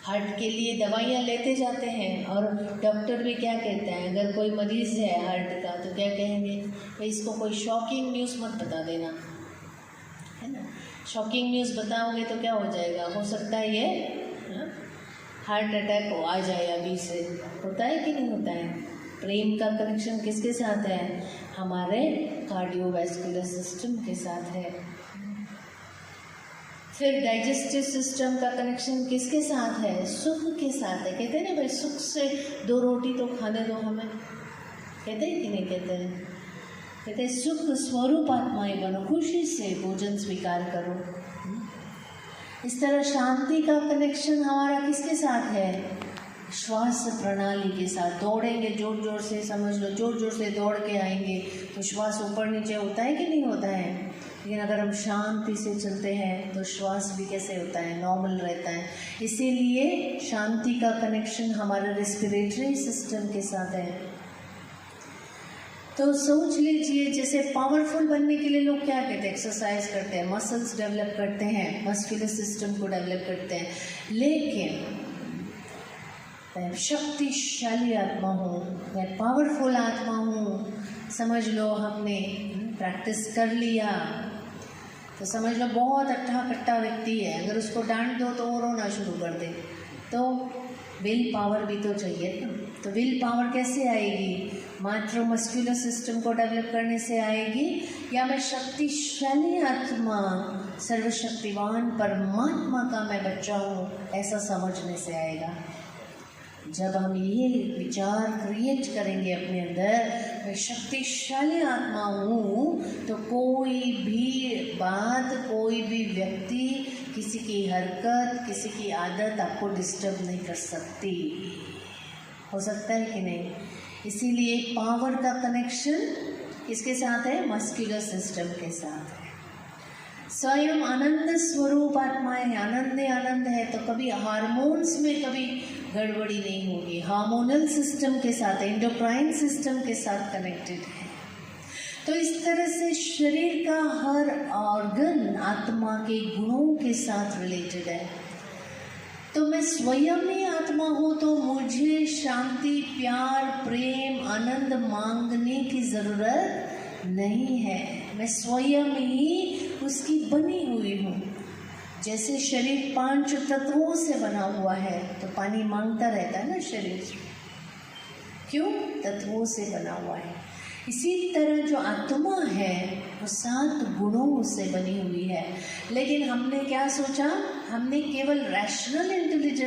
Heart के लिए दवाइयाँ लेते जाते हैं, और डॉक्टर भी क्या कहता है, अगर कोई मरीज़ है हार्ट का तो क्या कहेंगे, भाई इसको कोई शॉकिंग न्यूज़ मत बता देना, है ना। शॉकिंग न्यूज़ बताओगे तो क्या हो जाएगा, हो सकता है ये हार्ट अटैक आ जाए अभी से। होता है कि नहीं होता है। प्रेम का कनेक्शन किसके साथ है, हमारे कार्डियोवैस्कुलर सिस्टम के साथ है। फिर डाइजेस्टिव सिस्टम का कनेक्शन किसके साथ है, सुख के साथ है। कहते हैं ना भाई, सुख से 2 रोटी तो खाने दो हमें, कहते हैं कि नहीं कहते हैं। कहते हैं सुख स्वरूप आत्माएं बनो, खुशी से भोजन स्वीकार करो। इस तरह शांति का कनेक्शन हमारा किसके साथ है, श्वास प्रणाली के साथ। दौड़ेंगे जोर जोर से, समझ लो जोर जोर से दौड़ के आएंगे तो श्वास ऊपर नीचे होता है कि नहीं होता है। लेकिन अगर हम शांति से चलते हैं तो श्वास भी कैसे होता है, नॉर्मल रहता है। इसीलिए शांति का कनेक्शन हमारे रेस्पिरेटरी सिस्टम के साथ है। तो सोच लीजिए, जैसे पावरफुल बनने के लिए लोग क्या कहते हैं, एक्सरसाइज करते हैं, मसल्स डेवलप करते हैं, मस्कुलर सिस्टम को डेवलप करते हैं। लेकिन मैं शक्तिशाली आत्मा हूँ, मैं पावरफुल आत्मा हूँ, समझ लो हमने प्रैक्टिस कर लिया तो समझ लो बहुत अट्ठा कट्टा व्यक्ति है, अगर उसको डांट दो तो वो रोना शुरू कर दे। तो विल पावर भी तो चाहिए ना। तो विल पावर कैसे आएगी, मात्र मस्कुलर सिस्टम को डेवलप करने से आएगी, या मैं शक्तिशाली आत्मा, सर्वशक्तिवान परमात्मा का मैं बच्चा हूँ, ऐसा समझने से आएगा। जब हम ये विचार क्रिएट करेंगे अपने अंदर, मैं शक्तिशाली आत्मा हूँ, तो कोई भी बात, कोई भी व्यक्ति, किसी की हरकत, किसी की आदत आपको डिस्टर्ब नहीं कर सकती। हो सकता है कि नहीं। इसीलिए पावर का कनेक्शन किसके साथ है, मस्कुलर सिस्टम के साथ है। स्वयं आनंद स्वरूप आत्माएं, आनंद आनंद है, तो कभी हार्मोन्स में कभी गड़बड़ी नहीं होगी। हार्मोनल सिस्टम के साथ, एंडोक्राइन सिस्टम के साथ कनेक्टेड है। तो इस तरह से शरीर का हर ऑर्गन आत्मा के गुणों के साथ रिलेटेड है। तो मैं स्वयं ही आत्मा हूँ, तो मुझे शांति, प्यार, प्रेम, आनंद मांगने की ज़रूरत नहीं है। मैं स्वयं ही उसकी बनी हुई हूँ। जैसे शरीर 5 तत्वों से बना हुआ है, तो पानी मांगता रहता है ना शरीर, क्यों, तत्वों से बना हुआ है। इसी तरह जो आत्मा है वो 7 गुणों से बनी हुई है। लेकिन हमने क्या सोचा, हमने केवल रैशनल इंटेलिजेंस